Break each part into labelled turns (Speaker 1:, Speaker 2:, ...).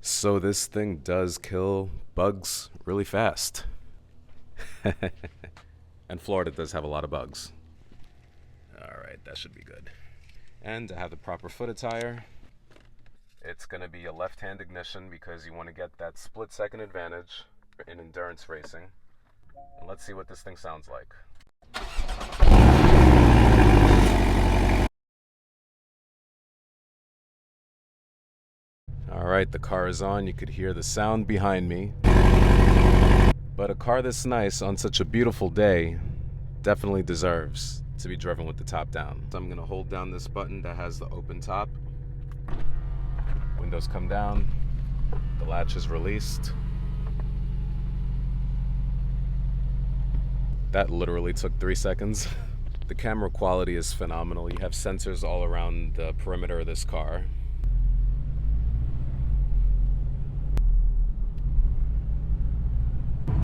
Speaker 1: So this thing does kill bugs really fast. And Florida does have a lot of bugs. All right, that should be good. And to have the proper foot attire, it's going to be a left-hand ignition because you want to get that split-second advantage in endurance racing. And let's see what this thing sounds like. All right, the car is on. You could hear the sound behind me. But a car this nice on such a beautiful day definitely deserves to be driven with the top down. So I'm going to hold down this button that has the open top. Windows come down. The latch is released. That literally took 3 seconds. The camera quality is phenomenal. You have sensors all around the perimeter of this car.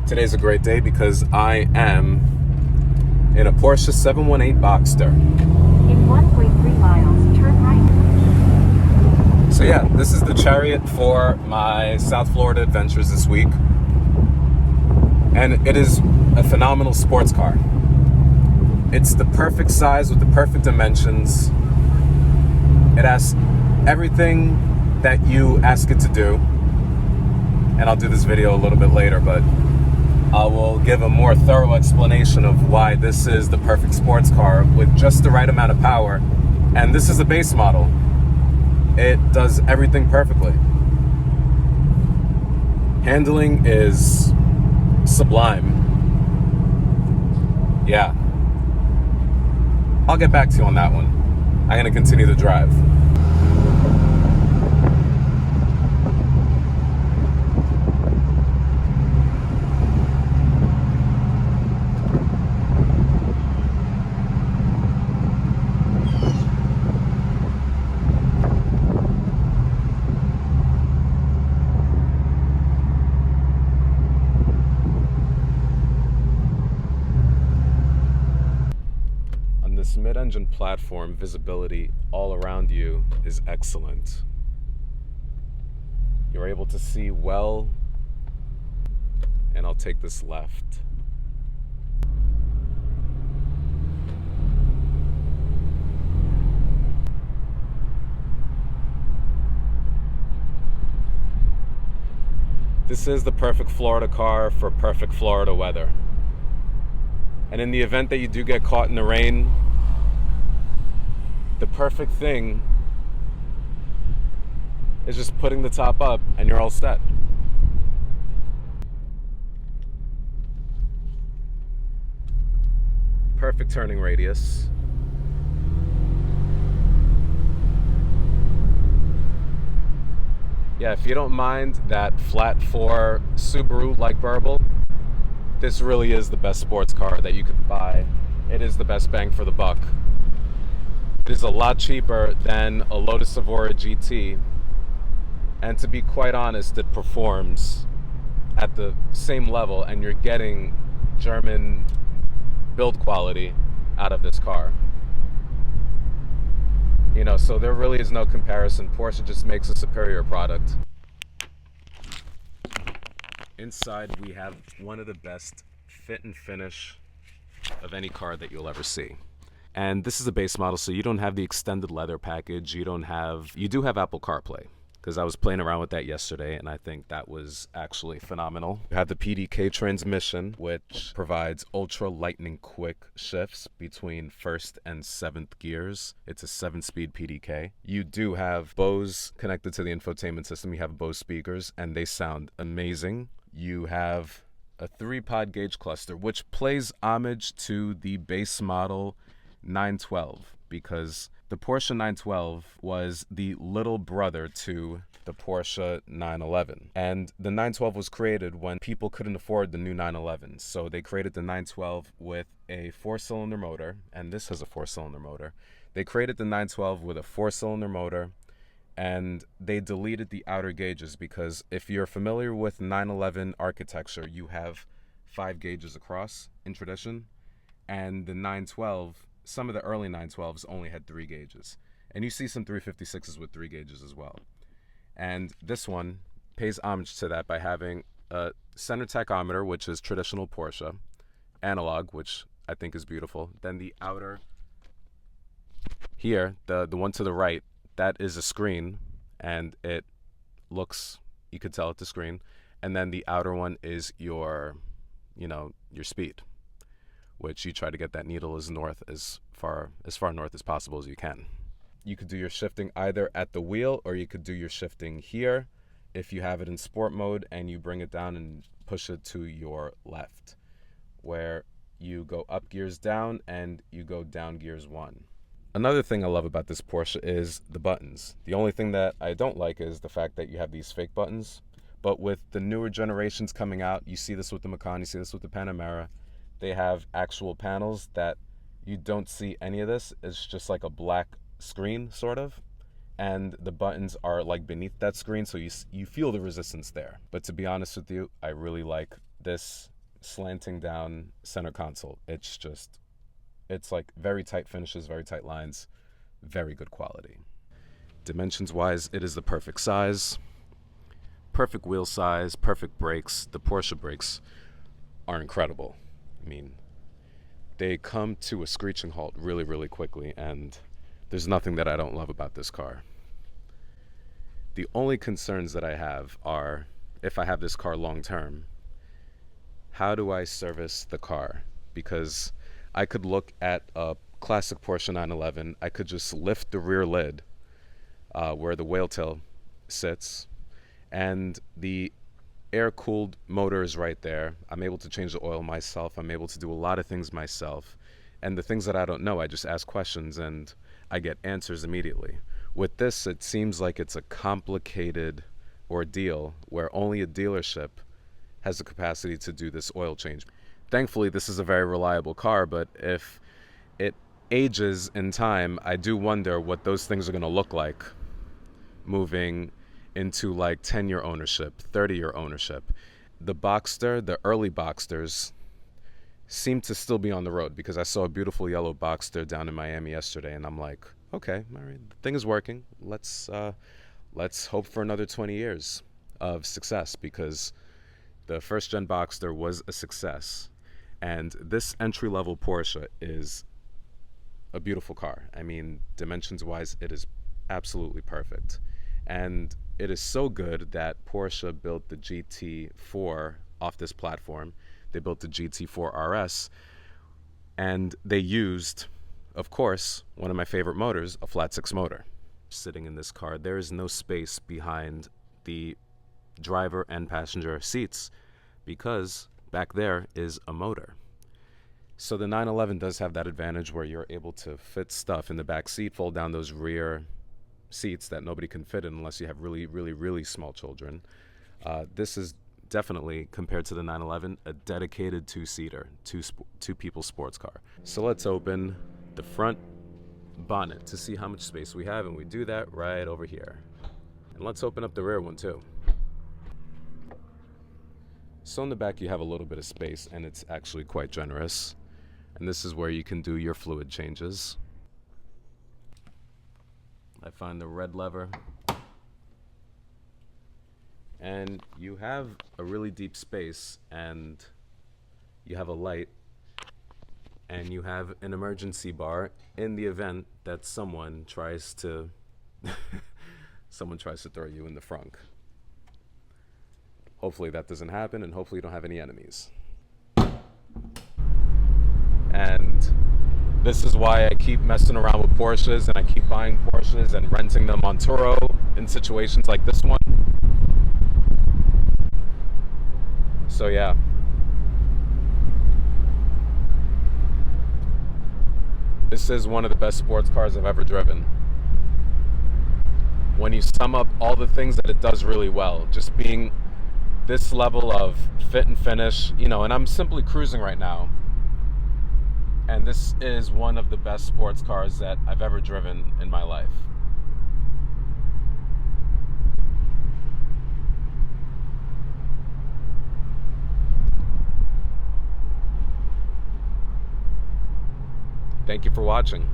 Speaker 1: Today's a great day because I am in a Porsche 718 Boxster.
Speaker 2: In 1.3 miles, turn right.
Speaker 1: So yeah, this is the chariot for my South Florida adventures this week. And it is a phenomenal sports car. It's the perfect size with the perfect dimensions. It has everything that you ask it to do. And I'll do this video a little bit later, but I will give a more thorough explanation of why this is the perfect sports car with just the right amount of power. And this is a base model. It does everything perfectly. Handling is sublime. Yeah. I'll get back to you on that one. I'm going to continue the drive. This mid-engine platform, visibility all around you is excellent. You're able to see well, and I'll take this left. This is the perfect Florida car for perfect Florida weather. And in the event that you do get caught in the rain, the perfect thing is just putting the top up and you're all set. Perfect turning radius. Yeah, if you don't mind that flat 4 Subaru like burble, this really is the best sports car that you could buy. It is the best bang for the buck. It is a lot cheaper than a Lotus Evora GT, and to be quite honest, it performs at the same level, and you're getting German build quality out of this car. You know, so there really is no comparison. Porsche just makes a superior product. Inside, we have one of the best fit and finish of any car that you'll ever see. And this is a base model, so you don't have the extended leather package. You do have Apple CarPlay, because I was playing around with that yesterday, and I think that was actually phenomenal. You have the PDK transmission, which provides ultra lightning quick shifts between 1st and 7th gears. It's a 7-speed PDK. You do have Bose connected to the infotainment system. You have Bose speakers, and they sound amazing. You have a 3-pod gauge cluster, which plays homage to the base model 912, because the Porsche 912 was the little brother to the Porsche 911. And the 912 was created when people couldn't afford the new 911. So they created the 912 with a 4-cylinder motor, and this has a 4-cylinder motor. They created the 912 with a 4-cylinder motor, and they deleted the outer gauges, because if you're familiar with 911 architecture, you have 5 gauges across in tradition, and the 912, some of the early 912s only had 3 gauges. And you see some 356s with 3 gauges as well. And this one pays homage to that by having a center tachometer, which is traditional Porsche, analog, which I think is beautiful. Then the outer here, the one to the right, that is a screen, and it looks, you could tell it's a screen. And then the outer one is your, your speed, which you try to get that needle as far north as possible as you can. You could do your shifting either at the wheel, or you could do your shifting here if you have it in sport mode and you bring it down and push it to your left, where you go up gears down and you go down gears 1. Another thing I love about this Porsche is the buttons. The only thing that I don't like is the fact that you have these fake buttons. But with the newer generations coming out, you see this with the Macan, you see this with the Panamera, they have actual panels that you don't see any of this. It's just like a black screen, sort of. And the buttons are like beneath that screen, so you feel the resistance there. But to be honest with you, I really like this slanting down center console. It's like very tight finishes, very tight lines, very good quality. Dimensions wise, it is the perfect size, perfect wheel size, perfect brakes. The Porsche brakes are incredible. I mean, they come to a screeching halt really, really quickly, and there's nothing that I don't love about this car. The only concerns that I have are, if I have this car long term, how do I service the car? Because I could look at a classic Porsche 911, I could just lift the rear lid where the whale tail sits, and the air-cooled motor is right there. I'm able to change the oil myself. I'm able to do a lot of things myself. And the things that I don't know, I just ask questions and I get answers immediately. With this, it seems like it's a complicated ordeal where only a dealership has the capacity to do this oil change. Thankfully, this is a very reliable car, but if it ages in time, I do wonder what those things are going to look like moving into like 10-year ownership, 30-year ownership. The Boxster, the early Boxsters, seem to still be on the road, because I saw a beautiful yellow Boxster down in Miami yesterday, and I'm like, okay, all right, the thing is working. Let's hope for another 20 years of success, because the first-gen Boxster was a success. And this entry-level Porsche is a beautiful car. I mean, dimensions-wise, it is absolutely perfect. And it is so good that Porsche built the GT4 off this platform. They built the GT4 RS, and they used, of course, one of my favorite motors, a flat six motor. Sitting in this car, there is no space behind the driver and passenger seats, because back there is a motor. So the 911 does have that advantage where you're able to fit stuff in the back seat, fold down those rear seats that nobody can fit in unless you have really, really, really small children. This is definitely, compared to the 911, a dedicated two-seater, two-people sports car. So let's open the front bonnet to see how much space we have, and we do that right over here. And let's open up the rear one too. So in the back you have a little bit of space, and it's actually quite generous. And this is where you can do your fluid changes. I find the red lever. And you have a really deep space, and you have a light, and you have an emergency bar in the event that someone tries to throw you in the frunk. Hopefully that doesn't happen, and hopefully you don't have any enemies. And this is why I keep messing around with Porsches, and I keep buying Porsches and renting them on Turo in situations like this one. So yeah. This is one of the best sports cars I've ever driven. When you sum up all the things that it does really well, just being this level of fit and finish, and I'm simply cruising right now. And this is one of the best sports cars that I've ever driven in my life. Thank you for watching.